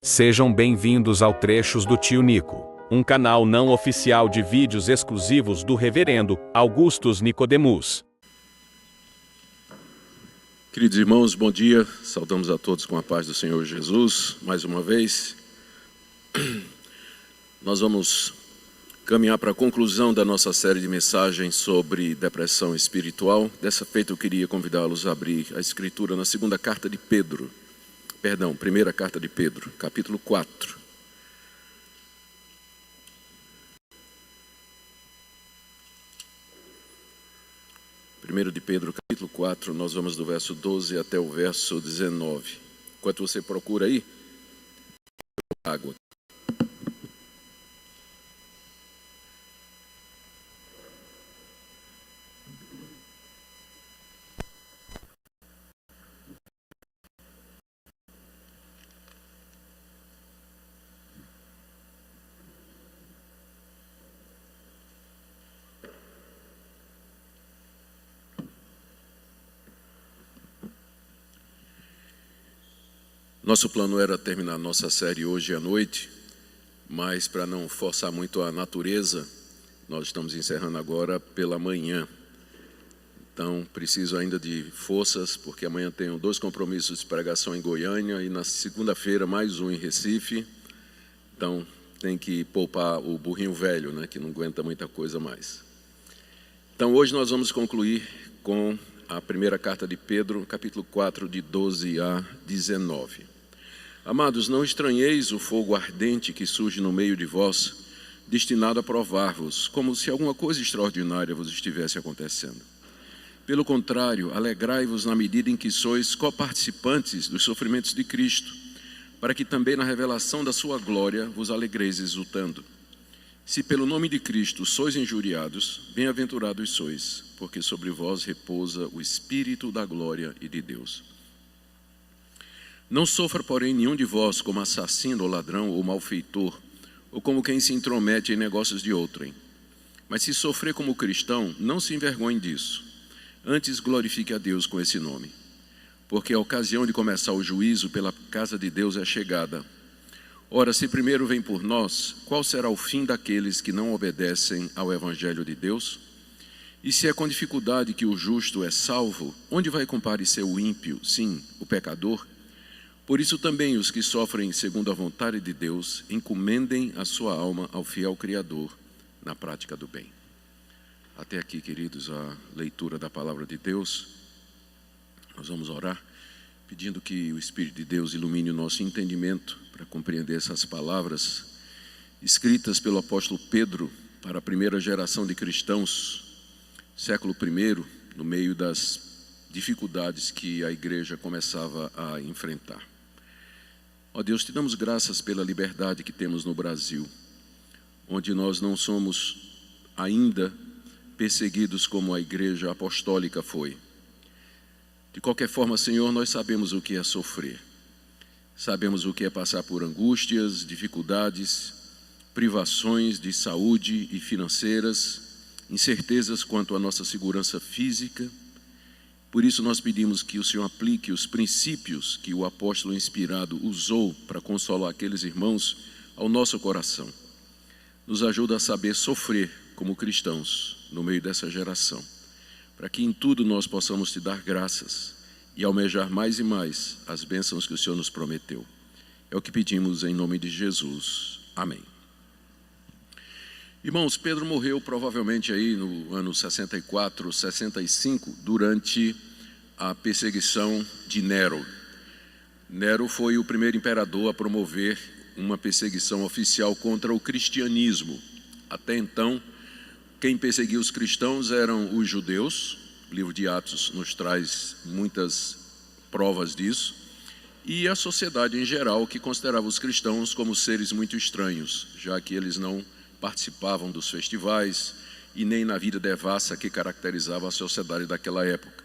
Sejam bem-vindos ao Trechos do Tio Nico, um canal não oficial de vídeos exclusivos do Reverendo Augustus Nicodemus. Queridos irmãos, bom dia. Saudamos a todos com a paz do Senhor Jesus. Mais uma vez, nós vamos caminhar para a conclusão da nossa série de mensagens sobre depressão espiritual. Dessa feita, eu queria convidá-los a abrir a Escritura na primeira carta de Pedro, capítulo 4. Primeiro de Pedro, capítulo 4, nós vamos do verso 12 até o verso 19. Enquanto você procura aí, água. Nosso plano era terminar nossa série hoje à noite, mas para não forçar muito a natureza, nós estamos encerrando agora pela manhã. Então, preciso ainda de forças, porque amanhã tenho 2 compromissos de pregação em Goiânia e na segunda-feira mais um em Recife. Então, tem que poupar o burrinho velho, né, que não aguenta muita coisa mais. Então, hoje nós vamos concluir com a primeira carta de Pedro, capítulo 4, de 12 a 19. Amados, não estranheis o fogo ardente que surge no meio de vós, destinado a provar-vos, como se alguma coisa extraordinária vos estivesse acontecendo. Pelo contrário, alegrai-vos na medida em que sois coparticipantes dos sofrimentos de Cristo, para que também na revelação da sua glória vos alegreis exultando. Se pelo nome de Cristo sois injuriados, bem-aventurados sois, porque sobre vós repousa o Espírito da glória e de Deus. Não sofra, porém, nenhum de vós como assassino ou ladrão ou malfeitor, ou como quem se intromete em negócios de outrem. Mas se sofrer como cristão, não se envergonhe disso. Antes glorifique a Deus com esse nome. Porque a ocasião de começar o juízo pela casa de Deus é chegada. Ora, se primeiro vem por nós, qual será o fim daqueles que não obedecem ao Evangelho de Deus? E se é com dificuldade que o justo é salvo, onde vai comparecer o ímpio, sim, o pecador? Por isso também os que sofrem segundo a vontade de Deus, encomendem a sua alma ao fiel Criador na prática do bem. Até aqui, queridos, a leitura da palavra de Deus. Nós vamos orar, pedindo que o Espírito de Deus ilumine o nosso entendimento para compreender essas palavras escritas pelo apóstolo Pedro para a primeira geração de cristãos, século I, no meio das dificuldades que a igreja começava a enfrentar. Ó Deus, te damos graças pela liberdade que temos no Brasil, onde nós não somos ainda perseguidos como a igreja apostólica foi. De qualquer forma, Senhor, nós sabemos o que é sofrer. Sabemos o que é passar por angústias, dificuldades, privações de saúde e financeiras, incertezas quanto à nossa segurança física. Por isso nós pedimos que o Senhor aplique os princípios que o apóstolo inspirado usou para consolar aqueles irmãos ao nosso coração. Nos ajuda a saber sofrer como cristãos no meio dessa geração, para que em tudo nós possamos te dar graças e almejar mais e mais as bênçãos que o Senhor nos prometeu. É o que pedimos em nome de Jesus. Amém. Irmãos, Pedro morreu provavelmente aí no ano 64, 65, durante a perseguição de Nero. Nero foi o primeiro imperador a promover uma perseguição oficial contra o cristianismo. Até então, quem perseguia os cristãos eram os judeus. O livro de Atos nos traz muitas provas disso. E a sociedade em geral, que considerava os cristãos como seres muito estranhos, já que eles não participavam dos festivais e nem na vida devassa que caracterizava a sociedade daquela época.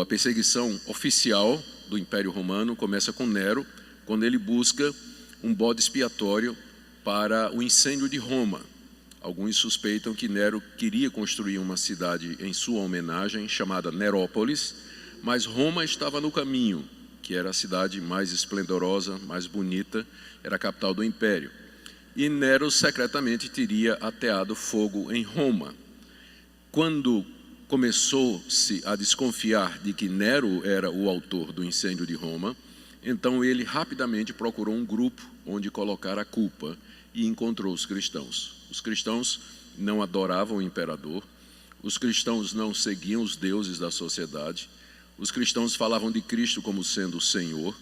A perseguição oficial do Império Romano começa com Nero, quando ele busca um bode expiatório para o incêndio de Roma. Alguns suspeitam que Nero queria construir uma cidade em sua homenagem, chamada Nerópolis, mas Roma estava no caminho que era a cidade mais esplendorosa, mais bonita, era a capital do império. E Nero secretamente teria ateado fogo em Roma. Quando começou-se a desconfiar de que Nero era o autor do incêndio de Roma, então ele rapidamente procurou um grupo onde colocar a culpa e encontrou os cristãos. Os cristãos não adoravam o imperador, os cristãos não seguiam os deuses da sociedade, os cristãos falavam de Cristo como sendo o Senhor,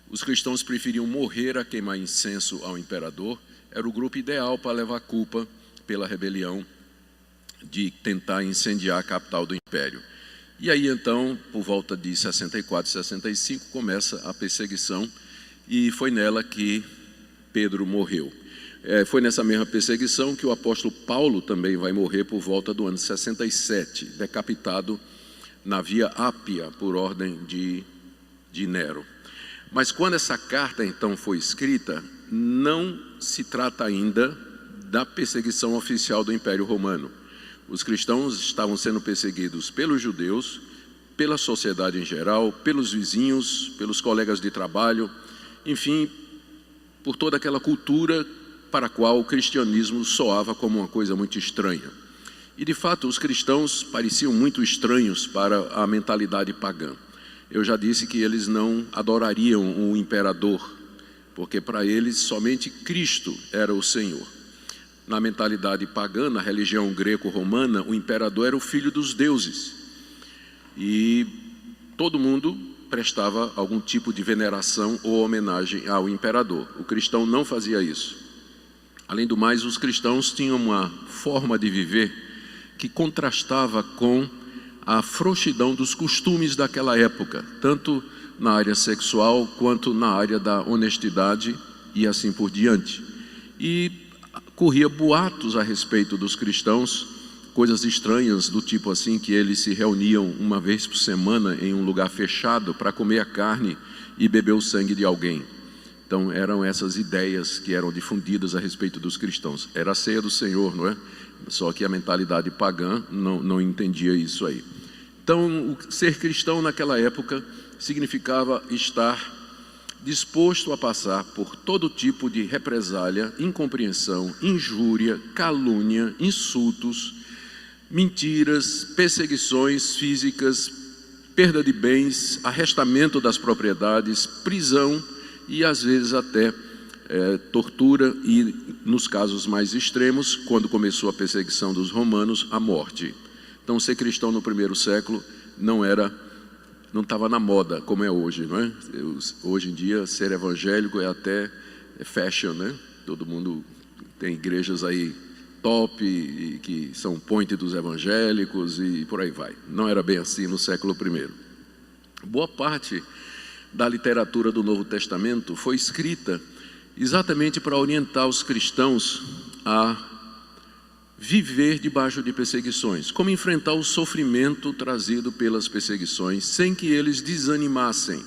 os cristãos preferiam morrer a queimar incenso ao imperador. Era o grupo ideal para levar a culpa pela rebelião de tentar incendiar a capital do império. E aí então, por volta de 64, 65, começa a perseguição, e foi nela que Pedro morreu. Foi nessa mesma perseguição que o apóstolo Paulo também vai morrer por volta do ano 67, decapitado na Via Ápia por ordem de Nero. Mas quando essa carta então foi escrita, não se trata ainda da perseguição oficial do Império Romano. Os cristãos estavam sendo perseguidos pelos judeus, pela sociedade em geral, pelos vizinhos, pelos colegas de trabalho, enfim, por toda aquela cultura para a qual o cristianismo soava como uma coisa muito estranha. E de fato os cristãos pareciam muito estranhos para a mentalidade pagã. Eu já disse que eles não adorariam o imperador, porque para eles somente Cristo era o Senhor. Na mentalidade pagã, na religião greco-romana, o imperador era o filho dos deuses. E todo mundo prestava algum tipo de veneração ou homenagem ao imperador. O cristão não fazia isso. Além do mais, os cristãos tinham uma forma de viver que contrastava com a frouxidão dos costumes daquela época, tanto na área sexual quanto na área da honestidade e assim por diante. E corria boatos a respeito dos cristãos, coisas estranhas do tipo assim, que eles se reuniam uma vez por semana em um lugar fechado para comer a carne e beber o sangue de alguém. Então eram essas ideias que eram difundidas a respeito dos cristãos. Era a ceia do Senhor, não é? Só que a mentalidade pagã não entendia isso aí. Então, ser cristão naquela época significava estar disposto a passar por todo tipo de represália, incompreensão, injúria, calúnia, insultos, mentiras, perseguições físicas, perda de bens, arrestamento das propriedades, prisão e às vezes até tortura e, nos casos mais extremos, quando começou a perseguição dos romanos, a morte. Então, ser cristão no primeiro século não estava na moda como é hoje, não é? Hoje em dia, ser evangélico é até fashion, né? Todo mundo tem igrejas aí top, e que são point dos evangélicos e por aí vai. Não era bem assim no século I. Boa parte da literatura do Novo Testamento foi escrita exatamente para orientar os cristãos a viver debaixo de perseguições, como enfrentar o sofrimento trazido pelas perseguições, sem que eles desanimassem.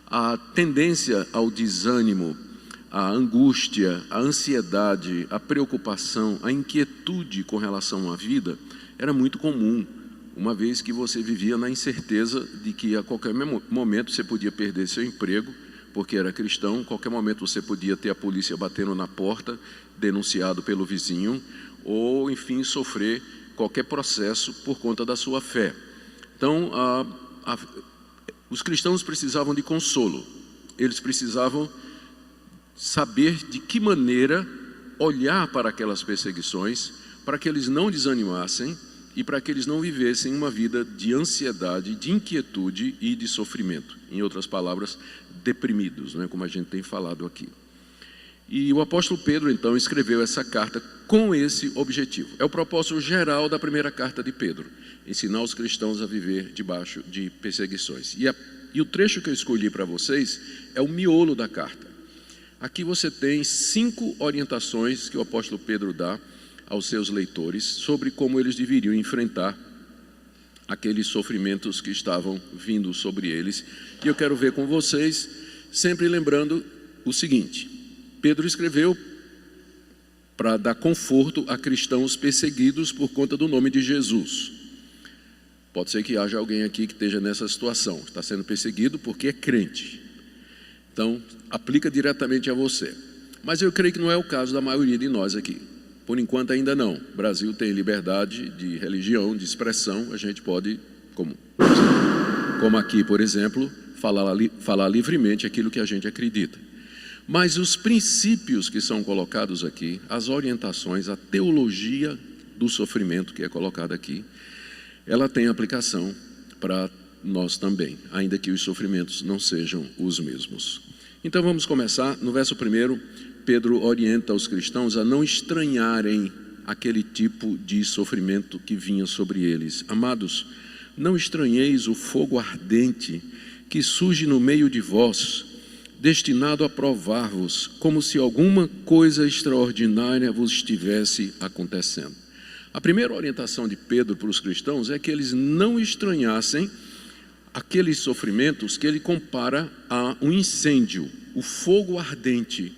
A tendência ao desânimo, a angústia, a ansiedade, a preocupação, a inquietude com relação à vida era muito comum, uma vez que você vivia na incerteza de que a qualquer momento você podia perder seu emprego, porque era cristão, a qualquer momento você podia ter a polícia batendo na porta, denunciado pelo vizinho, ou enfim sofrer qualquer processo por conta da sua fé. Então os cristãos precisavam de consolo, eles precisavam saber de que maneira olhar para aquelas perseguições, para que eles não desanimassem e para que eles não vivessem uma vida de ansiedade, de inquietude e de sofrimento. Em outras palavras, deprimidos, não é? Como a gente tem falado aqui. E o apóstolo Pedro, então, escreveu essa carta com esse objetivo. É o propósito geral da primeira carta de Pedro, ensinar os cristãos a viver debaixo de perseguições. E o trecho que eu escolhi para vocês é o miolo da carta. Aqui você tem 5 orientações que o apóstolo Pedro dá aos seus leitores sobre como eles deveriam enfrentar aqueles sofrimentos que estavam vindo sobre eles. E eu quero ver com vocês, sempre lembrando o seguinte: Pedro escreveu para dar conforto a cristãos perseguidos por conta do nome de Jesus. Pode ser que haja alguém aqui que esteja nessa situação, está sendo perseguido porque é crente. Então, aplica diretamente a você. Mas eu creio que não é o caso da maioria de nós aqui. Por enquanto ainda não. O Brasil tem liberdade de religião, de expressão. A gente pode, como aqui, por exemplo, falar livremente aquilo que a gente acredita. Mas os princípios que são colocados aqui, as orientações, a teologia do sofrimento que é colocada aqui, ela tem aplicação para nós também, ainda que os sofrimentos não sejam os mesmos. Então vamos começar. No verso 1, Pedro orienta os cristãos a não estranharem aquele tipo de sofrimento que vinha sobre eles. Amados, não estranheis o fogo ardente que surge no meio de vós, destinado a provar-vos, como se alguma coisa extraordinária vos estivesse acontecendo. A primeira orientação de Pedro para os cristãos é que eles não estranhassem aqueles sofrimentos que ele compara a um incêndio, o fogo ardente.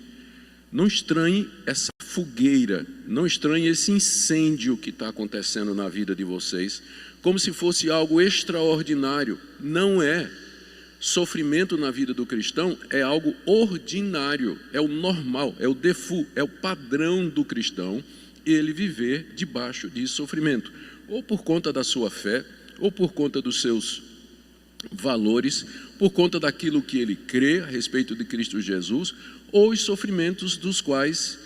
Não estranhe essa fogueira, não estranhe esse incêndio que está acontecendo na vida de vocês, como se fosse algo extraordinário. Não é. Sofrimento na vida do cristão é algo ordinário, é o normal, é o default, é o padrão do cristão, ele viver debaixo de sofrimento, ou por conta da sua fé, ou por conta dos seus valores, por conta daquilo que ele crê a respeito de Cristo Jesus, ou os sofrimentos dos quais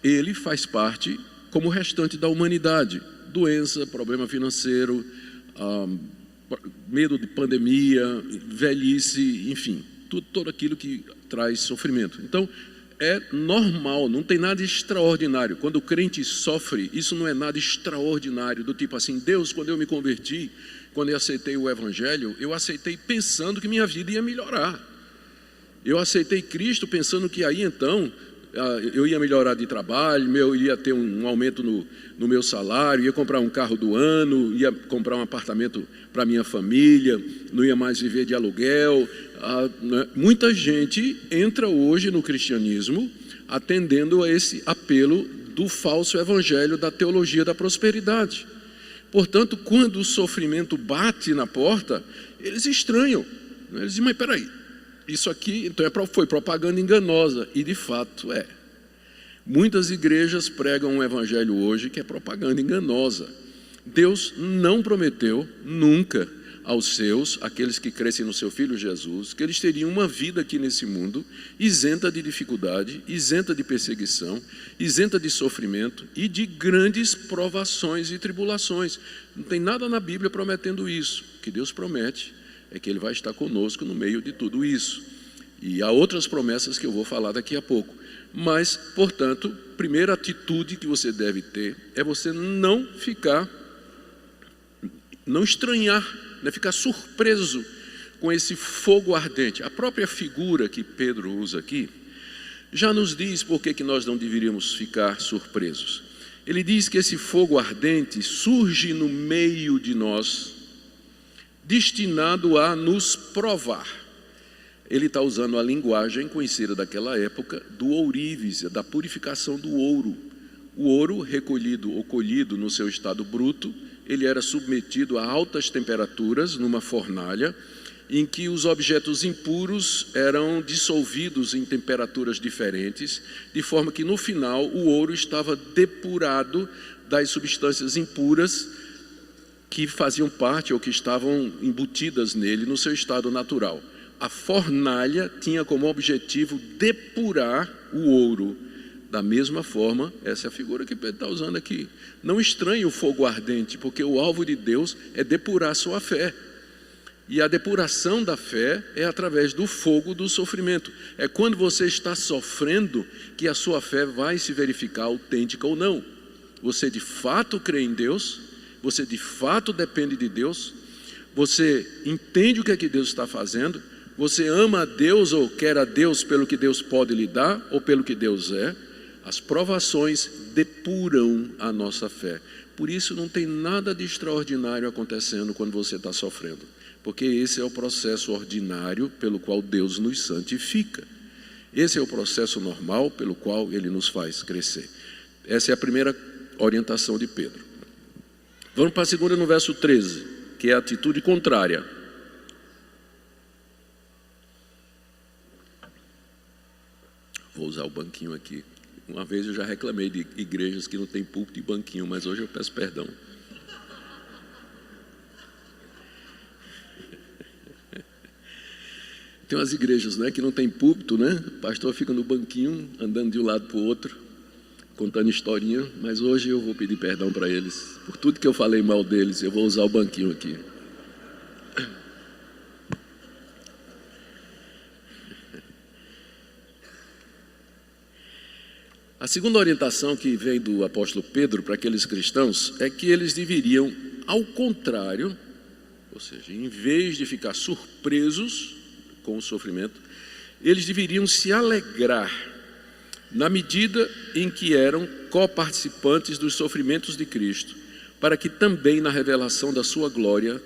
ele faz parte como o restante da humanidade. Doença, problema financeiro, medo de pandemia, velhice, enfim, tudo aquilo que traz sofrimento. Então, é normal, não tem nada extraordinário. Quando o crente sofre, isso não é nada extraordinário, do tipo assim, Deus, quando eu me converti, quando eu aceitei o Evangelho, eu aceitei pensando que minha vida ia melhorar. Eu aceitei Cristo pensando que aí então eu ia melhorar de trabalho, eu ia ter um aumento no meu salário, ia comprar um carro do ano, ia comprar um apartamento para minha família, não ia mais viver de aluguel. Muita gente entra hoje no cristianismo atendendo a esse apelo do falso evangelho da teologia da prosperidade. Portanto, quando o sofrimento bate na porta, eles estranham. Eles dizem, mas peraí, isso aqui então foi propaganda enganosa. E de fato é. Muitas igrejas pregam um evangelho hoje que é propaganda enganosa. Deus não prometeu nunca aos seus, aqueles que crescem no seu Filho Jesus, que eles teriam uma vida aqui nesse mundo isenta de dificuldade, isenta de perseguição, isenta de sofrimento e de grandes provações e tribulações. Não tem nada na Bíblia prometendo isso. O que Deus promete é que Ele vai estar conosco no meio de tudo isso. E há outras promessas que eu vou falar daqui a pouco. Mas, portanto, primeira atitude que você deve ter é você não estranhar, não ficar surpreso com esse fogo ardente. A própria figura que Pedro usa aqui já nos diz por que nós não deveríamos ficar surpresos. Ele diz que esse fogo ardente surge no meio de nós, destinado a nos provar. Ele está usando a linguagem conhecida daquela época do ourives, da purificação do ouro. O ouro recolhido ou colhido no seu estado bruto, ele era submetido a altas temperaturas numa fornalha, em que os objetos impuros eram dissolvidos em temperaturas diferentes, de forma que no final o ouro estava depurado das substâncias impuras que faziam parte ou que estavam embutidas nele no seu estado natural. A fornalha tinha como objetivo depurar o ouro. Da mesma forma, essa é a figura que Pedro está usando aqui. Não estranhe o fogo ardente, porque o alvo de Deus é depurar a sua fé. E a depuração da fé é através do fogo do sofrimento. É quando você está sofrendo que a sua fé vai se verificar autêntica ou não. Você de fato crê em Deus, você de fato depende de Deus, você entende o que é que Deus está fazendo, você ama a Deus ou quer a Deus pelo que Deus pode lhe dar ou pelo que Deus é. As provações depuram a nossa fé. Por isso não tem nada de extraordinário acontecendo quando você está sofrendo, porque esse é o processo ordinário pelo qual Deus nos santifica. Esse é o processo normal pelo qual Ele nos faz crescer. Essa é a primeira orientação de Pedro. Vamos para a segunda no verso 13, que é a atitude contrária. Vou usar o banquinho aqui. Uma vez eu já reclamei de igrejas que não tem púlpito e banquinho, mas hoje eu peço perdão. Tem umas igrejas, né, que não tem púlpito, né? O pastor fica no banquinho, andando de um lado para o outro, contando historinha, mas hoje eu vou pedir perdão para eles. Por tudo que eu falei mal deles, eu vou usar o banquinho aqui. A segunda orientação que vem do apóstolo Pedro para aqueles cristãos é que eles deveriam, ao contrário, ou seja, em vez de ficar surpresos com o sofrimento, eles deveriam se alegrar na medida em que eram coparticipantes dos sofrimentos de Cristo, para que também na revelação da sua glória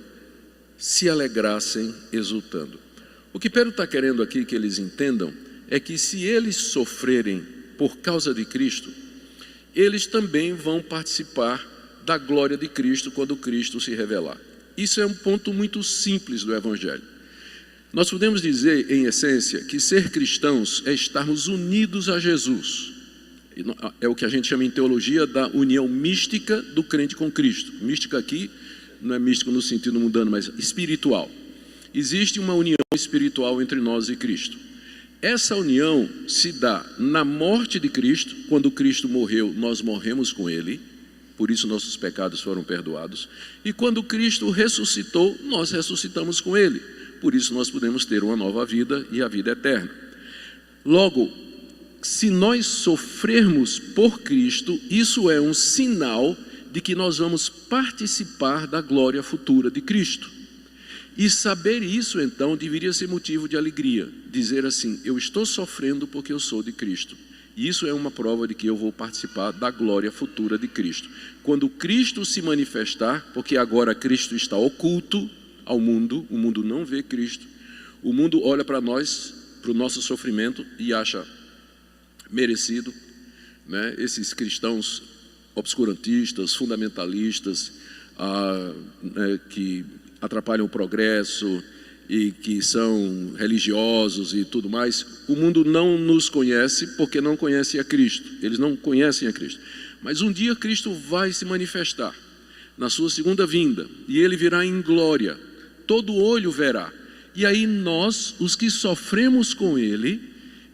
se alegrassem exultando. O que Pedro está querendo aqui que eles entendam é que se eles sofrerem por causa de Cristo, eles também vão participar da glória de Cristo quando Cristo se revelar. Isso é um ponto muito simples do Evangelho. Nós podemos dizer, em essência, que ser cristãos é estarmos unidos a Jesus. É o que a gente chama em teologia da união mística do crente com Cristo. Mística aqui não é místico no sentido mundano, mas espiritual. Existe uma união espiritual entre nós e Cristo. Essa união se dá na morte de Cristo. Quando Cristo morreu, nós morremos com Ele, por isso nossos pecados foram perdoados. E quando Cristo ressuscitou, nós ressuscitamos com Ele, por isso nós podemos ter uma nova vida e a vida eterna. Logo, se nós sofrermos por Cristo, isso é um sinal de que nós vamos participar da glória futura de Cristo. E saber isso, então, deveria ser motivo de alegria. Dizer assim, eu estou sofrendo porque eu sou de Cristo. E isso é uma prova de que eu vou participar da glória futura de Cristo. Quando Cristo se manifestar, porque agora Cristo está oculto ao mundo, o mundo não vê Cristo, o mundo olha para nós, para o nosso sofrimento e acha merecido, né? Esses cristãos obscurantistas, fundamentalistas, que atrapalham o progresso e que são religiosos e tudo mais, o mundo não nos conhece porque não conhece a Cristo, eles não conhecem a Cristo. Mas um dia Cristo vai se manifestar na sua segunda vinda e Ele virá em glória, todo olho verá, e aí nós, os que sofremos com Ele,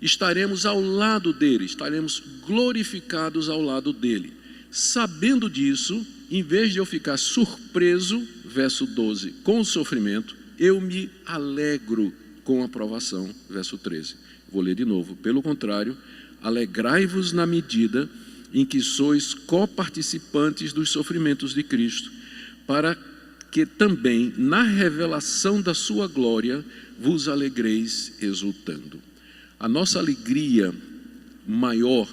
estaremos ao lado dele, estaremos glorificados ao lado dele. Sabendo disso, em vez de eu ficar surpreso, verso 12, com o sofrimento, eu me alegro com a aprovação, verso 13. Vou ler de novo. Pelo contrário, alegrai-vos na medida em que sois coparticipantes dos sofrimentos de Cristo, para que também na revelação da sua glória vos alegreis exultando. A nossa alegria maior,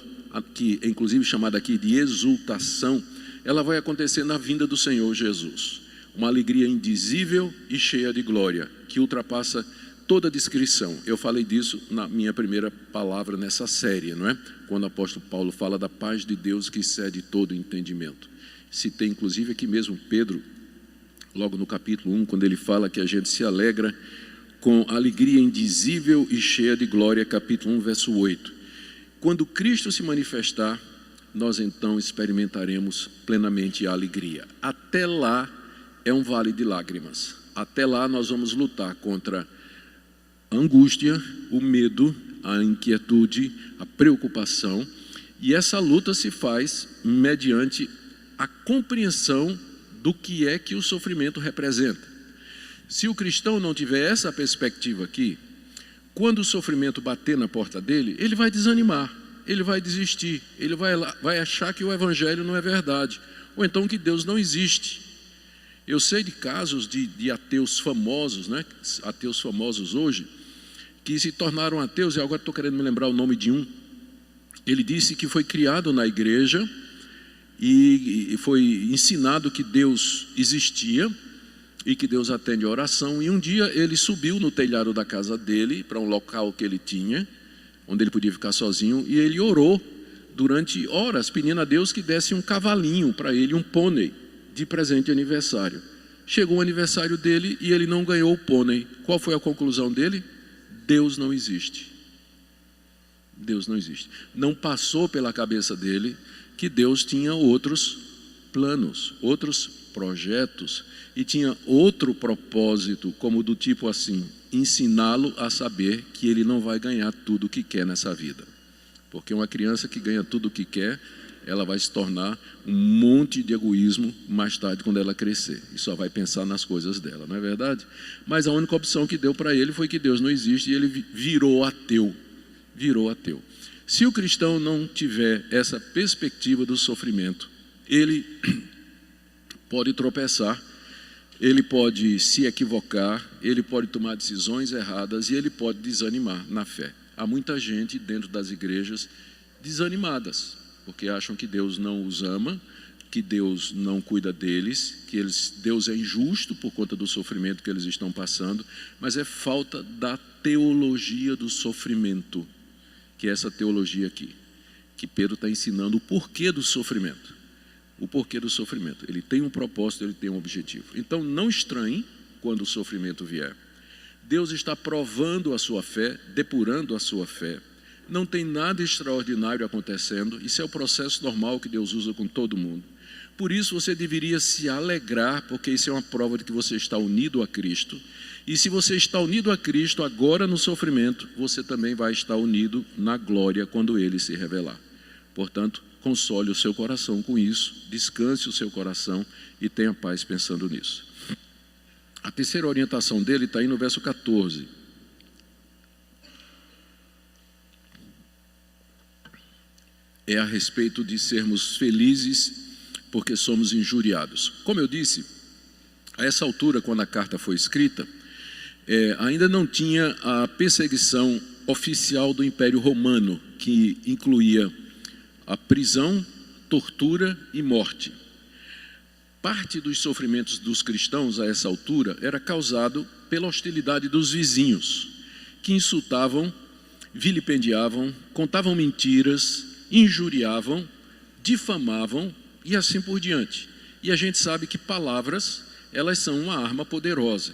que é inclusive chamada aqui de exultação, ela vai acontecer na vinda do Senhor Jesus. Uma alegria indizível e cheia de glória, que ultrapassa toda descrição. Eu falei disso na minha primeira palavra nessa série, não é? Quando o apóstolo Paulo fala da paz de Deus que excede todo entendimento. Citei inclusive aqui mesmo Pedro, logo no capítulo 1, quando ele fala que a gente se alegra com alegria indizível e cheia de glória, capítulo 1, verso 8. Quando Cristo se manifestar, nós então experimentaremos plenamente a alegria. Até lá é um vale de lágrimas. Até lá nós vamos lutar contra a angústia, o medo, a inquietude, a preocupação. E essa luta se faz mediante a compreensão do que é que o sofrimento representa. Se o cristão não tiver essa perspectiva aqui, quando o sofrimento bater na porta dele, ele vai desanimar, ele vai desistir, ele vai achar que o evangelho não é verdade, ou então que Deus não existe. Eu sei de casos de ateus famosos, né? Ateus famosos hoje, que se tornaram ateus, e agora estou querendo me lembrar o nome de um. Ele disse que foi criado na igreja e foi ensinado que Deus existia e que Deus atende a oração, e um dia ele subiu no telhado da casa dele, para um local que ele tinha, onde ele podia ficar sozinho, e ele orou durante horas, pedindo a Deus que desse um cavalinho para ele, um pônei, de presente de aniversário. Chegou o aniversário dele e ele não ganhou o pônei. Qual foi a conclusão dele? Deus não existe. Deus não existe. Não passou pela cabeça dele que Deus tinha outros planos, outros projetos e tinha outro propósito, como do tipo assim, ensiná-lo a saber que ele não vai ganhar tudo o que quer nessa vida. Porque uma criança que ganha tudo o que quer, ela vai se tornar um monte de egoísmo mais tarde quando ela crescer. E só vai pensar nas coisas dela, não é verdade? Mas a única opção que deu para ele foi que Deus não existe e ele virou ateu. Virou ateu. Se o cristão não tiver essa perspectiva do sofrimento, ele pode tropeçar, ele pode se equivocar, ele pode tomar decisões erradas e ele pode desanimar na fé. Há muita gente dentro das igrejas desanimadas, porque acham que Deus não os ama, que Deus não cuida deles, que Deus é injusto por conta do sofrimento que eles estão passando, mas é falta da teologia do sofrimento, que é essa teologia aqui, que Pedro está ensinando o porquê do sofrimento. O porquê do sofrimento. Ele tem um propósito, ele tem um objetivo. Então não estranhe quando o sofrimento vier. Deus está provando a sua fé, depurando a sua fé. Não tem nada extraordinário acontecendo. Isso é o processo normal que Deus usa com todo mundo. Por isso você deveria se alegrar, porque isso é uma prova de que você está unido a Cristo. E se você está unido a Cristo agora no sofrimento, você também vai estar unido na glória quando Ele se revelar. Portanto, console o seu coração com isso, descanse o seu coração e tenha paz pensando nisso. A terceira orientação dele está aí no verso 14. É a respeito de sermos felizes porque somos injuriados. Como eu disse, a essa altura, quando a carta foi escrita, ainda não tinha a perseguição oficial do Império Romano, que incluía a prisão, tortura e morte. Parte dos sofrimentos dos cristãos a essa altura era causado pela hostilidade dos vizinhos, que insultavam, vilipendiavam, contavam mentiras, injuriavam, difamavam e assim por diante. E a gente sabe que palavras, elas são uma arma poderosa.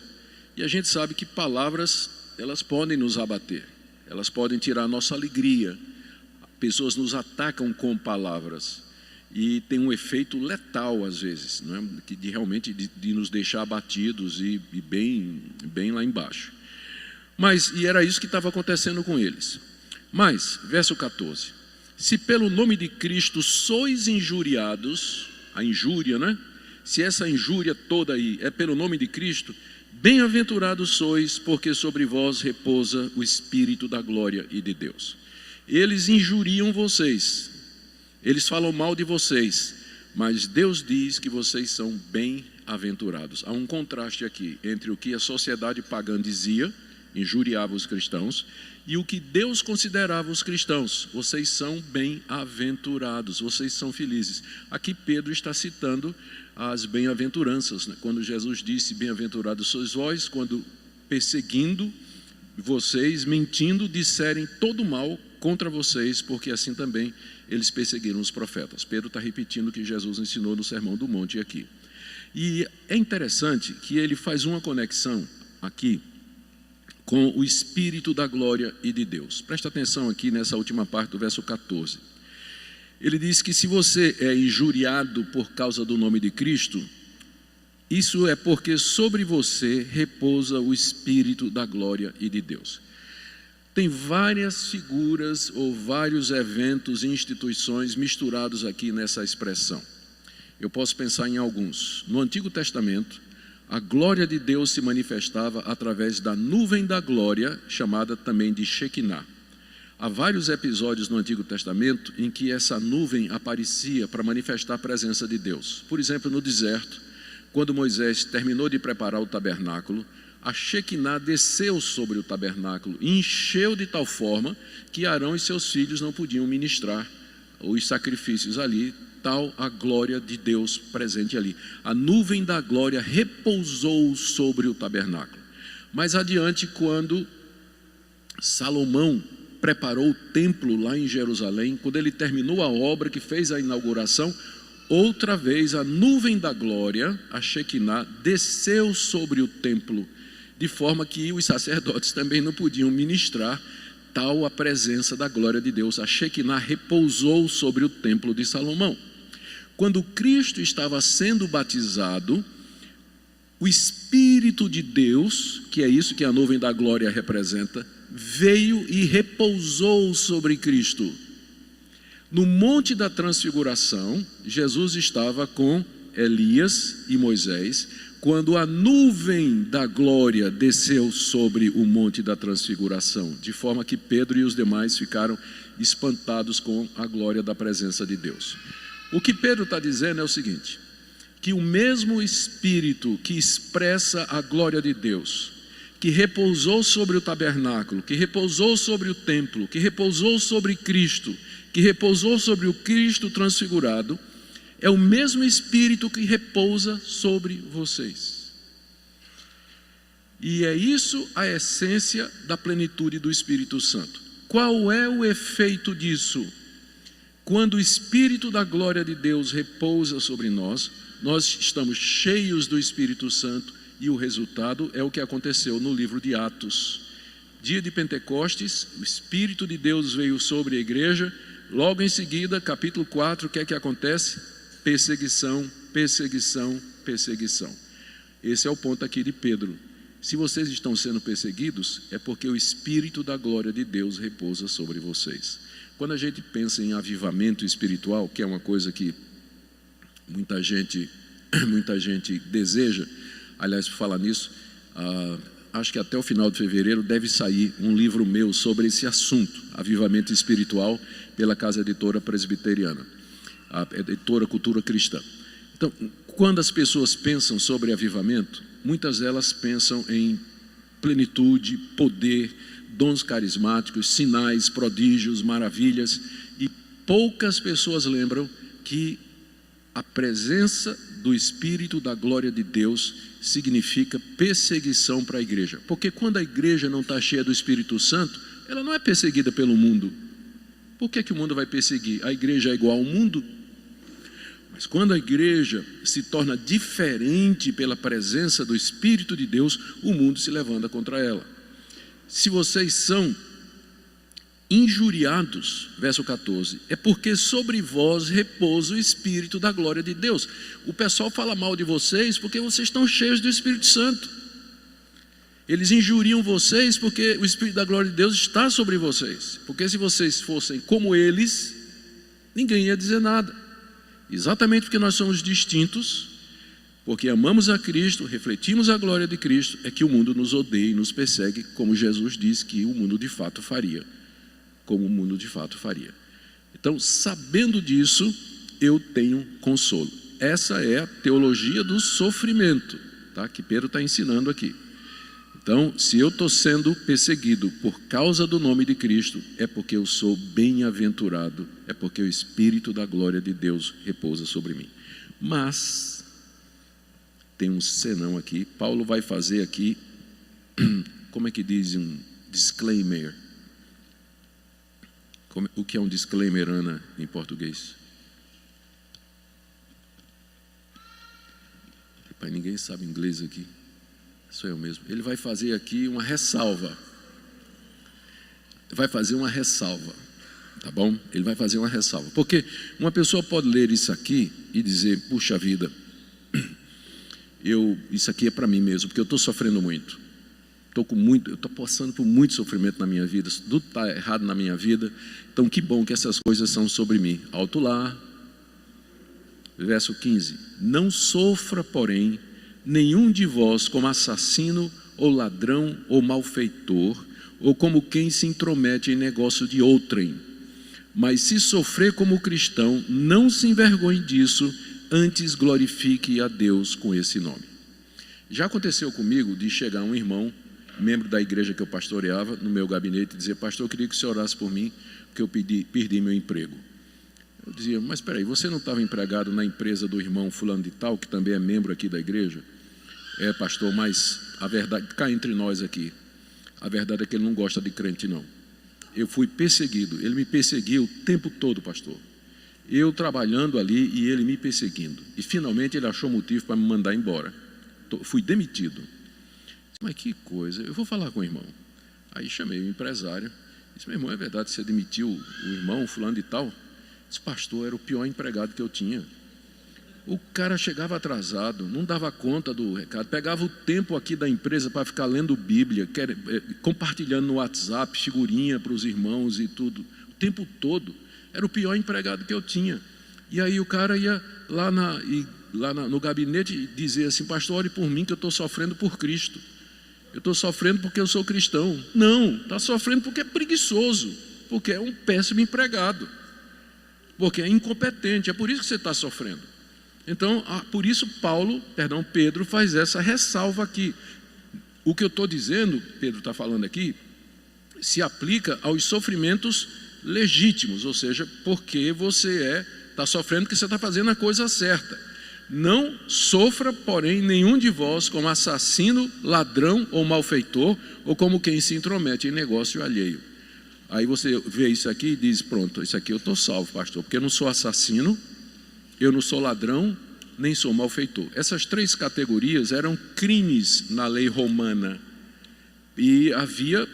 E a gente sabe que palavras, elas podem nos abater, elas podem tirar a nossa alegria. Pessoas nos atacam com palavras e tem um efeito letal às vezes, não é? Realmente de nos deixar abatidos e bem lá embaixo. E era isso que estava acontecendo com eles. Mas, verso 14, se pelo nome de Cristo sois injuriados, a injúria, né? Se essa injúria toda aí é pelo nome de Cristo, bem-aventurados sois, porque sobre vós repousa o Espírito da glória e de Deus. Eles injuriam vocês, eles falam mal de vocês, mas Deus diz que vocês são bem-aventurados. Há um contraste aqui entre o que a sociedade pagã dizia, injuriava os cristãos, e o que Deus considerava os cristãos. Vocês são bem-aventurados, vocês são felizes. Aqui Pedro está citando as bem-aventuranças, né? Quando Jesus disse, bem-aventurados sois vós, quando perseguindo vocês, mentindo, disserem todo mal contra vocês, porque assim também eles perseguiram os profetas. Pedro está repetindo o que Jesus ensinou no Sermão do Monte aqui. E é interessante que ele faz uma conexão aqui com o Espírito da glória e de Deus. Presta atenção aqui nessa última parte do verso 14. Ele diz que se você é injuriado por causa do nome de Cristo, isso é porque sobre você repousa o Espírito da glória e de Deus. Tem várias figuras ou vários eventos e instituições misturados aqui nessa expressão. Eu posso pensar em alguns. No Antigo Testamento, a glória de Deus se manifestava através da nuvem da glória, chamada também de Shekinah. Há vários episódios no Antigo Testamento em que essa nuvem aparecia para manifestar a presença de Deus. Por exemplo, no deserto, quando Moisés terminou de preparar o tabernáculo, a Shekinah desceu sobre o tabernáculo e encheu de tal forma que Arão e seus filhos não podiam ministrar os sacrifícios ali, tal a glória de Deus presente ali. A nuvem da glória repousou sobre o tabernáculo. Mais adiante, quando Salomão preparou o templo lá em Jerusalém, quando ele terminou a obra, que fez a inauguração, outra vez a nuvem da glória, a Shekinah, desceu sobre o templo, de forma que os sacerdotes também não podiam ministrar tal a presença da glória de Deus. A Shekinah repousou sobre o templo de Salomão. Quando Cristo estava sendo batizado, o Espírito de Deus, que é isso que a nuvem da glória representa, veio e repousou sobre Cristo. No Monte da Transfiguração, Jesus estava com Elias e Moisés, quando a nuvem da glória desceu sobre o Monte da Transfiguração, de forma que Pedro e os demais ficaram espantados com a glória da presença de Deus. O que Pedro está dizendo é o seguinte, que o mesmo Espírito que expressa a glória de Deus, que repousou sobre o tabernáculo, que repousou sobre o templo, que repousou sobre Cristo, que repousou sobre o Cristo transfigurado, é o mesmo Espírito que repousa sobre vocês. E é isso a essência da plenitude do Espírito Santo. Qual é o efeito disso? Quando o Espírito da glória de Deus repousa sobre nós, nós estamos cheios do Espírito Santo e o resultado é o que aconteceu no livro de Atos. Dia de Pentecostes, o Espírito de Deus veio sobre a igreja, logo em seguida, capítulo 4, o que é que acontece? Perseguição, perseguição, perseguição. Esse é o ponto aqui de Pedro. Se vocês estão sendo perseguidos, é porque o Espírito da glória de Deus repousa sobre vocês. Quando a gente pensa em avivamento espiritual, que é uma coisa que muita gente deseja, aliás, por falar nisso, acho que até o final de fevereiro deve sair um livro meu sobre esse assunto, avivamento espiritual, pela Casa Editora Presbiteriana, a editora Cultura Cristã. Então, quando as pessoas pensam sobre avivamento, muitas delas pensam em plenitude, poder, dons carismáticos, sinais, prodígios, maravilhas, e poucas pessoas lembram que a presença do Espírito da glória de Deus significa perseguição para a igreja. Porque quando a igreja não está cheia do Espírito Santo, ela não é perseguida pelo mundo. Por que o mundo vai perseguir? A igreja é igual ao mundo? Mas quando a igreja se torna diferente pela presença do Espírito de Deus, o mundo se levanta contra ela. Se vocês são injuriados, verso 14, é porque sobre vós repousa o Espírito da glória de Deus. O pessoal fala mal de vocês porque vocês estão cheios do Espírito Santo. Eles injuriam vocês porque o Espírito da glória de Deus está sobre vocês. Porque se vocês fossem como eles, ninguém ia dizer nada. Exatamente porque nós somos distintos, porque amamos a Cristo, refletimos a glória de Cristo, é que o mundo nos odeia e nos persegue, como Jesus disse que o mundo de fato faria. Como o mundo de fato faria. Então, sabendo disso, eu tenho consolo. Essa é a teologia do sofrimento, tá? Que Pedro está ensinando aqui. Então, se eu estou sendo perseguido por causa do nome de Cristo, é porque eu sou bem-aventurado, é porque o Espírito da glória de Deus repousa sobre mim. Mas, tem um senão aqui, Paulo vai fazer aqui, como é que diz um disclaimer? O que é um disclaimer, Ana, em português? Pai, ninguém sabe inglês aqui. Sou eu mesmo. Ele vai fazer aqui uma ressalva. Vai fazer uma ressalva. Tá bom? Ele vai fazer uma ressalva. Porque uma pessoa pode ler isso aqui e dizer, puxa vida, isso aqui é para mim mesmo, porque eu estou sofrendo muito. Eu estou passando por muito sofrimento na minha vida, tudo está errado na minha vida, então que bom que essas coisas são sobre mim. Alto lá, verso 15, não sofra, porém, nenhum de vós como assassino, ou ladrão, ou malfeitor, ou como quem se intromete em negócio de outrem, mas se sofrer como cristão, não se envergonhe disso, antes glorifique a Deus com esse nome. Já aconteceu comigo de chegar um irmão, membro da igreja que eu pastoreava, no meu gabinete, e dizer, pastor, eu queria que o senhor orasse por mim, porque eu perdi meu emprego. Eu dizia, mas espera aí, você não estava empregado na empresa do irmão fulano de tal, que também é membro aqui da igreja? É, pastor, mas a verdade, cá entre nós aqui, a verdade é que ele não gosta de crente, não. Eu fui perseguido, ele me perseguiu o tempo todo, pastor. eu trabalhando ali e ele me perseguindo. E finalmente ele achou motivo para me mandar embora. Fui demitido. Mas que coisa, eu vou falar com o irmão. Aí chamei o empresário. Disse, meu irmão, é verdade, você demitiu o irmão, fulano de tal? Disse, pastor, era o pior empregado que eu tinha. O cara chegava atrasado, não dava conta do recado, pegava o tempo aqui da empresa para ficar lendo Bíblia, compartilhando no WhatsApp, figurinha para os irmãos e tudo, o tempo todo. Era o pior empregado que eu tinha. E aí o cara ia lá no gabinete e dizia assim, pastor, ore por mim que eu estou sofrendo por Cristo. Eu estou sofrendo porque eu sou cristão. Não, está sofrendo porque é preguiçoso, porque é um péssimo empregado, porque é incompetente, é por isso que você está sofrendo. Então, por isso Pedro faz essa ressalva aqui. O que eu estou dizendo, Pedro está falando aqui, se aplica aos sofrimentos legítimos, ou seja, porque você está sofrendo porque você está fazendo a coisa certa. Não sofra, porém, nenhum de vós como assassino, ladrão ou malfeitor, ou como quem se intromete em negócio alheio. Aí você vê isso aqui e diz, pronto, isso aqui eu estou salvo, pastor, porque eu não sou assassino, eu não sou ladrão, nem sou malfeitor. Essas 3 categorias eram crimes na lei romana. E havia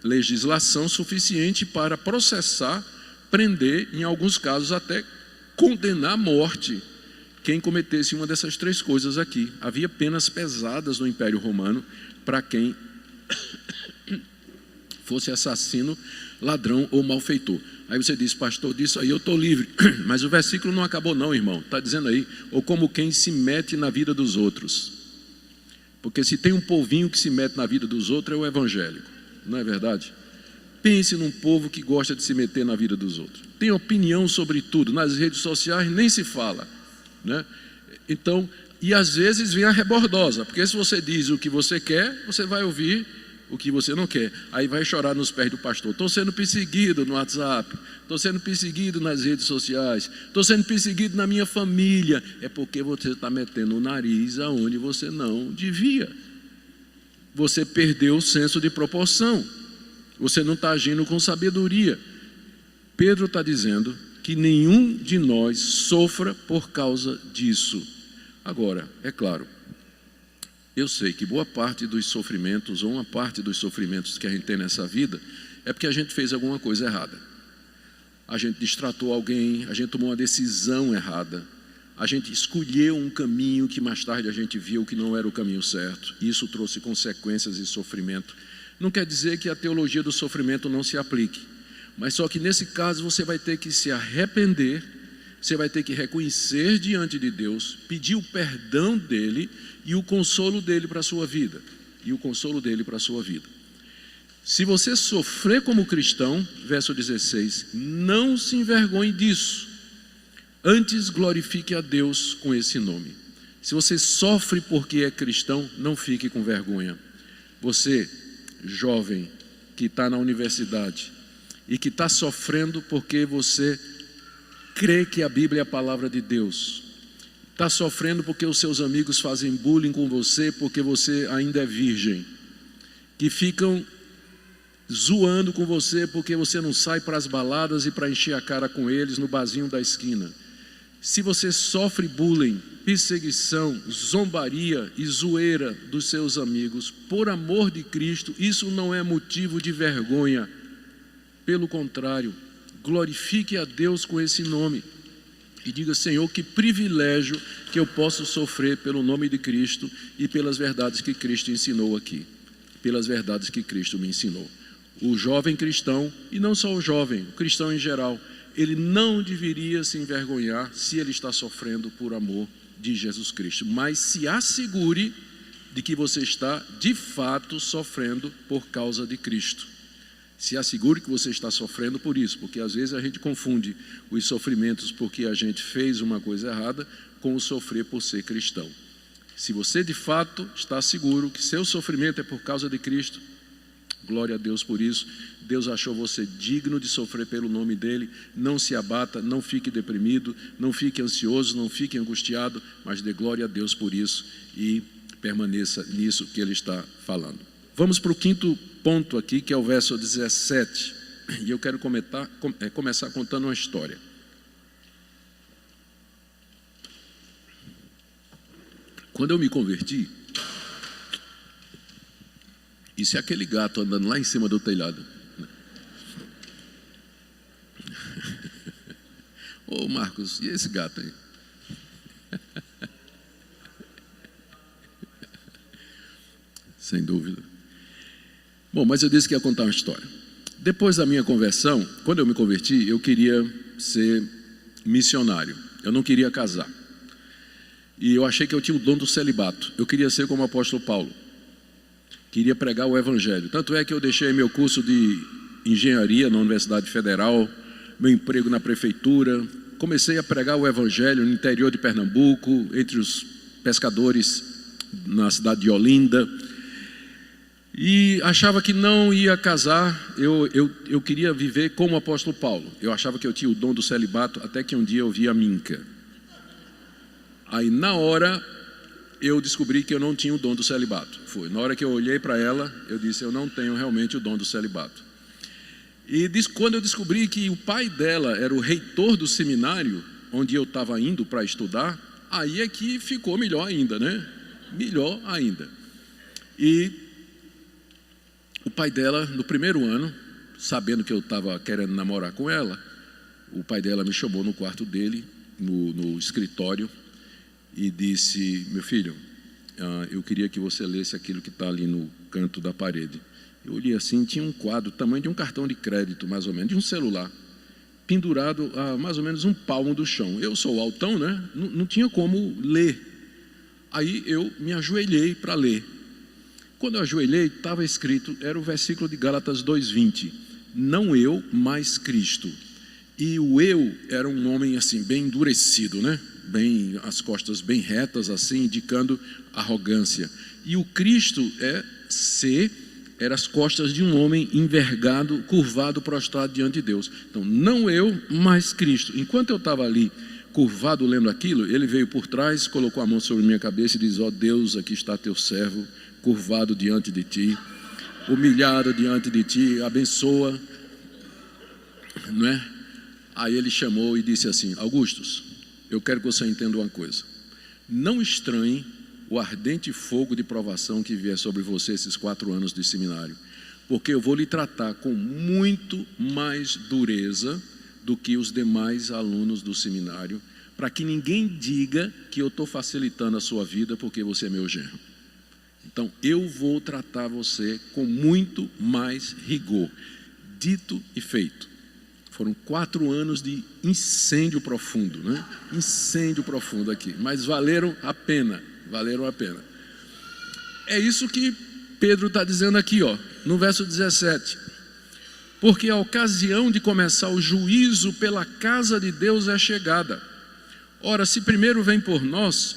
legislação suficiente para processar, prender, em alguns casos até condenar à morte quem cometesse uma dessas 3 coisas aqui. Havia penas pesadas no Império Romano para quem fosse assassino, ladrão ou malfeitor. Aí você diz, pastor, disso aí eu estou livre. Mas o versículo não acabou não, irmão. Está dizendo aí, ou como quem se mete na vida dos outros. Porque se tem um povinho que se mete na vida dos outros, é o evangélico. Não é verdade? Pense num povo que gosta de se meter na vida dos outros. Tem opinião sobre tudo. Nas redes sociais nem se fala, né? Então, e às vezes vem a rebordosa. Porque se você diz o que você quer, você vai ouvir o que você não quer. Aí vai chorar nos pés do pastor. Estou sendo perseguido no WhatsApp, estou sendo perseguido nas redes sociais, estou sendo perseguido na minha família. É porque você está metendo o nariz aonde você não devia. Você perdeu o senso de proporção. Você não está agindo com sabedoria. Pedro está dizendo que nenhum de nós sofra por causa disso. Agora, é claro, eu sei que boa parte dos sofrimentos, ou uma parte dos sofrimentos que a gente tem nessa vida, é porque a gente fez alguma coisa errada. A gente distratou alguém, a gente tomou uma decisão errada, a gente escolheu um caminho que mais tarde a gente viu que não era o caminho certo. Isso trouxe consequências e sofrimento. Não quer dizer que a teologia do sofrimento não se aplique, mas só que nesse caso você vai ter que se arrepender, você vai ter que reconhecer diante de Deus, pedir o perdão dele e o consolo dele para a sua vida. E o consolo dele para a sua vida. Se você sofrer como cristão, verso 16, não se envergonhe disso. Antes glorifique a Deus com esse nome. Se você sofre porque é cristão, não fique com vergonha. Você, jovem, que está na universidade e que está sofrendo porque você crê que a Bíblia é a palavra de Deus, está sofrendo porque os seus amigos fazem bullying com você porque você ainda é virgem, que ficam zoando com você porque você não sai para as baladas e para encher a cara com eles no barzinho da esquina. Se você sofre bullying, perseguição, zombaria e zoeira dos seus amigos, por amor de Cristo, isso não é motivo de vergonha. Pelo contrário, glorifique a Deus com esse nome e diga, Senhor, que privilégio que eu posso sofrer pelo nome de Cristo e pelas verdades que Cristo ensinou aqui, pelas verdades que Cristo me ensinou. O jovem cristão, e não só o jovem, o cristão em geral, ele não deveria se envergonhar se ele está sofrendo por amor de Jesus Cristo, mas se assegure de que você está de fato sofrendo por causa de Cristo. Se assegure que você está sofrendo por isso, porque às vezes a gente confunde os sofrimentos porque a gente fez uma coisa errada com o sofrer por ser cristão. Se você de fato está seguro que seu sofrimento é por causa de Cristo, glória a Deus por isso. Deus achou você digno de sofrer pelo nome dele. Não se abata, não fique deprimido, não fique ansioso, não fique angustiado, mas dê glória a Deus por isso e permaneça nisso que ele está falando. Vamos para o quinto ponto aqui, que é o verso 17. E eu quero começar contando uma história. Quando eu me converti, isso é aquele gato andando lá em cima do telhado. Ô Marcos, e esse gato aí? Sem dúvida. Bom, mas eu disse que ia contar uma história. Depois da minha conversão, quando eu me converti, eu queria ser missionário. Eu não queria casar. E eu achei que eu tinha o dom do celibato. Eu queria ser como o apóstolo Paulo. Queria pregar o evangelho. Tanto é que eu deixei meu curso de engenharia na Universidade Federal, meu emprego na prefeitura. Comecei a pregar o evangelho no interior de Pernambuco, entre os pescadores na cidade de Olinda. E achava que não ia casar. Eu queria viver como o apóstolo Paulo. Eu achava que eu tinha o dom do celibato, até que um dia eu vi a Minca. Aí na hora eu descobri que eu não tinha o dom do celibato. Foi na hora que eu olhei para ela, eu disse: eu não tenho realmente o dom do celibato. E quando eu descobri que o pai dela era o reitor do seminário onde eu estava indo para estudar, aí é que ficou melhor ainda, né? Melhor ainda. E o pai dela, no primeiro ano, sabendo que eu estava querendo namorar com ela, o pai dela me chamou no quarto dele, no escritório, e disse: meu filho, eu queria que você lesse aquilo que está ali no canto da parede. Eu olhei assim, tinha um quadro, tamanho de um cartão de crédito, mais ou menos, de um celular, pendurado a mais ou menos um palmo do chão. Eu sou altão, né? Não tinha como ler. Aí eu me ajoelhei para ler. Quando eu ajoelhei, estava escrito, era o versículo de Gálatas 2:20, não eu, mas Cristo. E o eu era um homem assim, bem endurecido, né? Bem, as costas bem retas, assim, indicando arrogância. E o Cristo era as costas de um homem envergado, curvado, prostrado diante de Deus. Então, não eu, mas Cristo. Enquanto eu estava ali, curvado, lendo aquilo, ele veio por trás, colocou a mão sobre minha cabeça e diz: ó Deus, aqui está teu servo, curvado diante de ti, humilhado diante de ti, abençoa, não é? Aí ele chamou e disse assim: Augustus, eu quero que você entenda uma coisa. Não estranhe o ardente fogo de provação que vier sobre você esses 4 anos de seminário, porque eu vou lhe tratar com muito mais dureza do que os demais alunos do seminário, para que ninguém diga que eu estou facilitando a sua vida porque você é meu genro. Então eu vou tratar você com muito mais rigor. Dito e feito. Foram 4 anos de incêndio profundo, né? Incêndio profundo aqui, mas valeram a pena, valeram a pena. É isso que Pedro está dizendo aqui, ó, no verso 17. Porque a ocasião de começar o juízo pela casa de Deus é chegada. Ora, se primeiro vem por nós,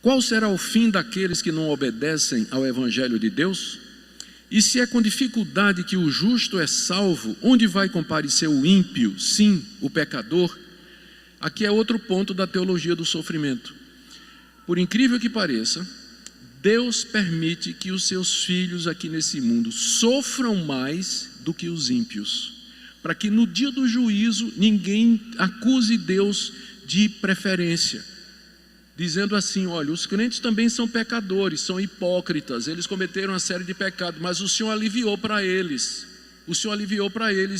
qual será o fim daqueles que não obedecem ao evangelho de Deus? E se é com dificuldade que o justo é salvo, onde vai comparecer o ímpio, sim, o pecador? Aqui é outro ponto da teologia do sofrimento. Por incrível que pareça, Deus permite que os seus filhos aqui nesse mundo sofram mais do que os ímpios, para que no dia do juízo ninguém acuse Deus de preferência, dizendo assim: olha, os crentes também são pecadores, são hipócritas, eles cometeram uma série de pecados, mas o Senhor aliviou para eles,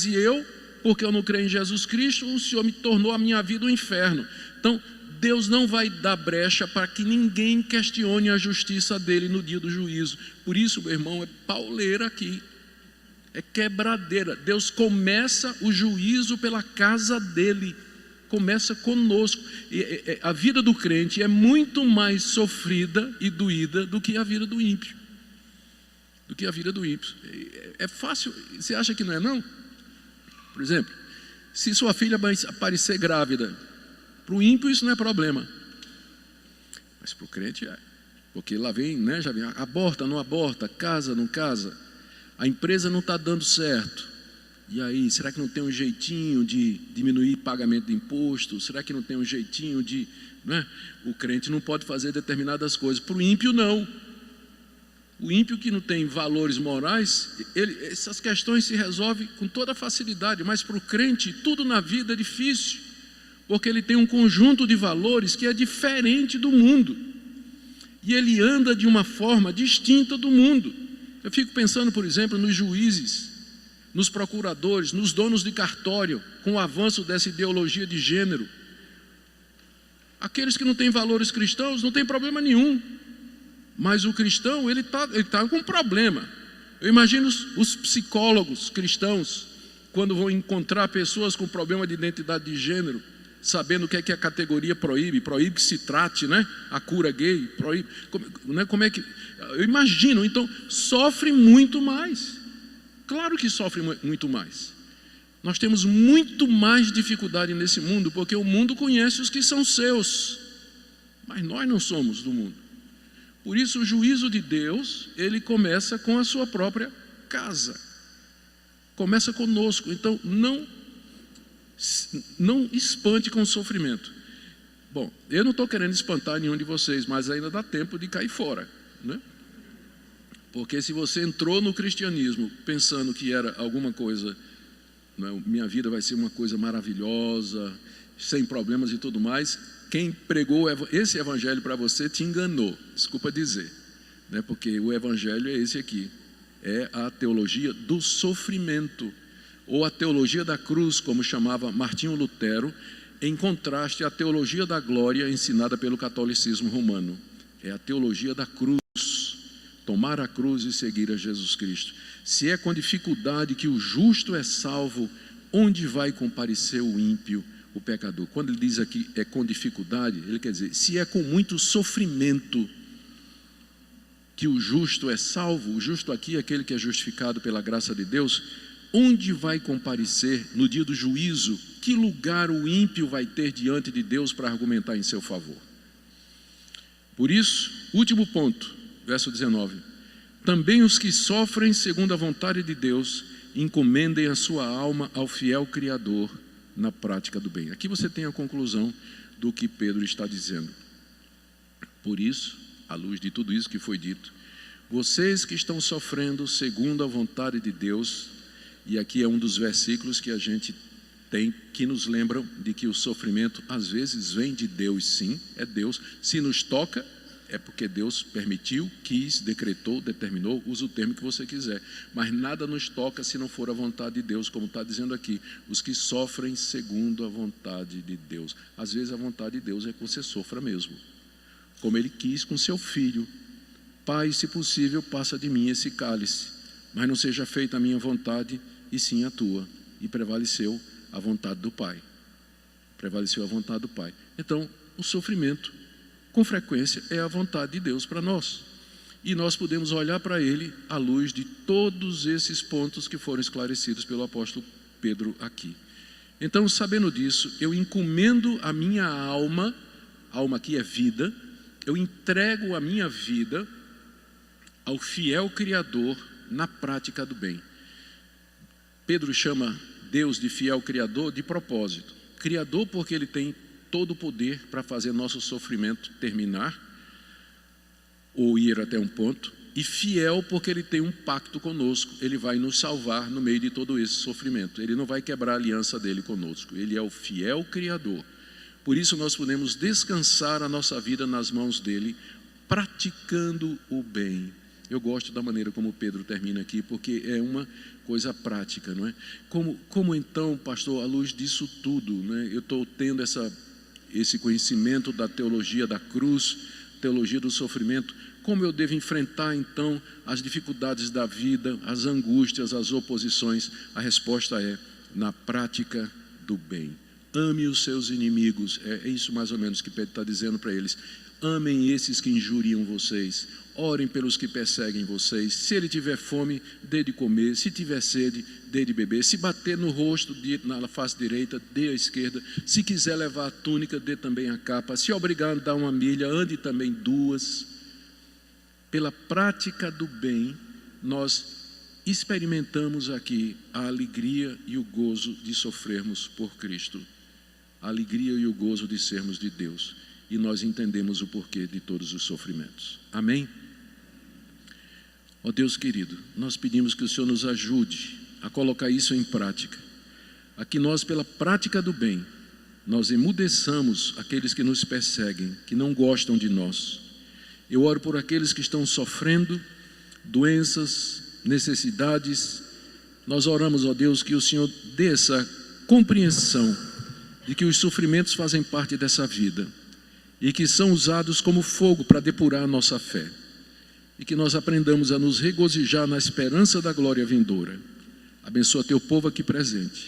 e eu, porque eu não creio em Jesus Cristo, o Senhor me tornou a minha vida um inferno. Então Deus não vai dar brecha para que ninguém questione a justiça dele no dia do juízo. Por isso, meu irmão, é pauleira aqui, é quebradeira. Deus começa o juízo pela casa dele, começa conosco. A vida do crente é muito mais sofrida e doída do que a vida do ímpio. É fácil, você acha que não é não? Por exemplo, se sua filha aparecer grávida, para o ímpio isso não é problema, mas para o crente é. Porque lá vem, né, já vem, aborta, não aborta, casa, não casa, a empresa não está dando certo. E aí, será que não tem um jeitinho de diminuir pagamento de imposto? Será que não tem um jeitinho de... né? O crente não pode fazer determinadas coisas. Para o ímpio, não. O ímpio que não tem valores morais, essas questões se resolvem com toda facilidade. Mas para o crente, tudo na vida é difícil. porque ele tem um conjunto de valores que é diferente do mundo. E ele anda de uma forma distinta do mundo. Eu fico pensando, por exemplo, nos juízes, nos procuradores, nos donos de cartório, com o avanço dessa ideologia de gênero. Aqueles que não têm valores cristãos não tem problema nenhum. Mas o cristão, ele tá com problema. Eu imagino os psicólogos cristãos, quando vão encontrar pessoas com problema de identidade de gênero, sabendo o que é que a categoria proíbe que se trate, né? A cura gay, proíbe. Como é que... Eu imagino, então, sofre muito mais. Claro que sofre muito mais. Nós temos muito mais dificuldade nesse mundo, porque o mundo conhece os que são seus, mas nós não somos do mundo. Por isso o juízo de Deus, ele começa com a sua própria casa. Começa conosco. Então não espante com o sofrimento. Bom, eu não estou querendo espantar nenhum de vocês, mas ainda dá tempo de cair fora, né? Porque se você entrou no cristianismo pensando que era alguma coisa, né, minha vida vai ser uma coisa maravilhosa, sem problemas e tudo mais, quem pregou esse evangelho para você te enganou, desculpa dizer, né? Porque o evangelho é esse aqui, é a teologia do sofrimento, ou a teologia da cruz, como chamava Martinho Lutero, em contraste à teologia da glória ensinada pelo catolicismo romano. É a teologia da cruz, tomar a cruz e seguir a Jesus Cristo. Se é com dificuldade que o justo é salvo, onde vai comparecer o ímpio, o pecador? Quando ele diz aqui é com dificuldade, ele quer dizer, se é com muito sofrimento que o justo é salvo, o justo aqui é aquele que é justificado pela graça de Deus, onde vai comparecer no dia do juízo? Que lugar o ímpio vai ter diante de Deus para argumentar em seu favor? Por isso, último ponto, verso 19: também os que sofrem segundo a vontade de Deus encomendem a sua alma ao fiel Criador na prática do bem. Aqui você tem a conclusão do que Pedro está dizendo. Por isso, à luz de tudo isso que foi dito, vocês que estão sofrendo segundo a vontade de Deus, e aqui é um dos versículos que a gente tem que nos lembram de que o sofrimento às vezes vem de Deus, sim, é Deus. Se nos toca, é porque Deus permitiu, quis, decretou, determinou, usa o termo que você quiser. Mas nada nos toca se não for a vontade de Deus, como está dizendo aqui, os que sofrem segundo a vontade de Deus. Às vezes a vontade de Deus é que você sofra mesmo, como Ele quis com seu filho. Pai, se possível, passa de mim esse cálice, mas não seja feita a minha vontade, e sim a tua. E prevaleceu a vontade do Pai. Prevaleceu a vontade do Pai. Então, o sofrimento, com frequência, é a vontade de Deus para nós. E nós podemos olhar para Ele à luz de todos esses pontos que foram esclarecidos pelo apóstolo Pedro aqui. Então, sabendo disso, eu encomendo a minha alma aqui é vida, eu entrego a minha vida ao fiel Criador na prática do bem. Pedro chama Deus de fiel Criador de propósito. Criador porque Ele tem todo o poder para fazer nosso sofrimento terminar, ou ir até um ponto, e fiel porque Ele tem um pacto conosco, Ele vai nos salvar no meio de todo esse sofrimento, Ele não vai quebrar a aliança dEle conosco, Ele é o fiel Criador. Por isso nós podemos descansar a nossa vida nas mãos dEle, praticando o bem. Eu gosto da maneira como Pedro termina aqui, porque é uma coisa prática, não é? Como então, pastor, à luz disso tudo, né, eu estou tendo esse conhecimento da teologia da cruz, teologia do sofrimento, como eu devo enfrentar então as dificuldades da vida, as angústias, as oposições? A resposta é na prática do bem. Ame os seus inimigos, é isso mais ou menos que Pedro está dizendo para eles. Amem esses que injuriam vocês, orem pelos que perseguem vocês. Se ele tiver fome, dê de comer. Se tiver sede, dê de beber. Se bater no rosto, na face direita, dê à esquerda. Se quiser levar a túnica, dê também a capa. Se obrigar a andar uma milha, ande também 2. Pela prática do bem, nós experimentamos aqui a alegria e o gozo de sofrermos por Cristo, a alegria e o gozo de sermos de Deus, e nós entendemos o porquê de todos os sofrimentos. Amém? Ó Deus querido, nós pedimos que o Senhor nos ajude a colocar isso em prática, a que nós, pela prática do bem, nós emudeçamos aqueles que nos perseguem, que não gostam de nós. Eu oro por aqueles que estão sofrendo doenças, necessidades. Nós oramos, ó Deus, que o Senhor dê essa compreensão de que os sofrimentos fazem parte dessa vida e que são usados como fogo para depurar a nossa fé, e que nós aprendamos a nos regozijar na esperança da glória vindoura. Abençoa teu povo aqui presente,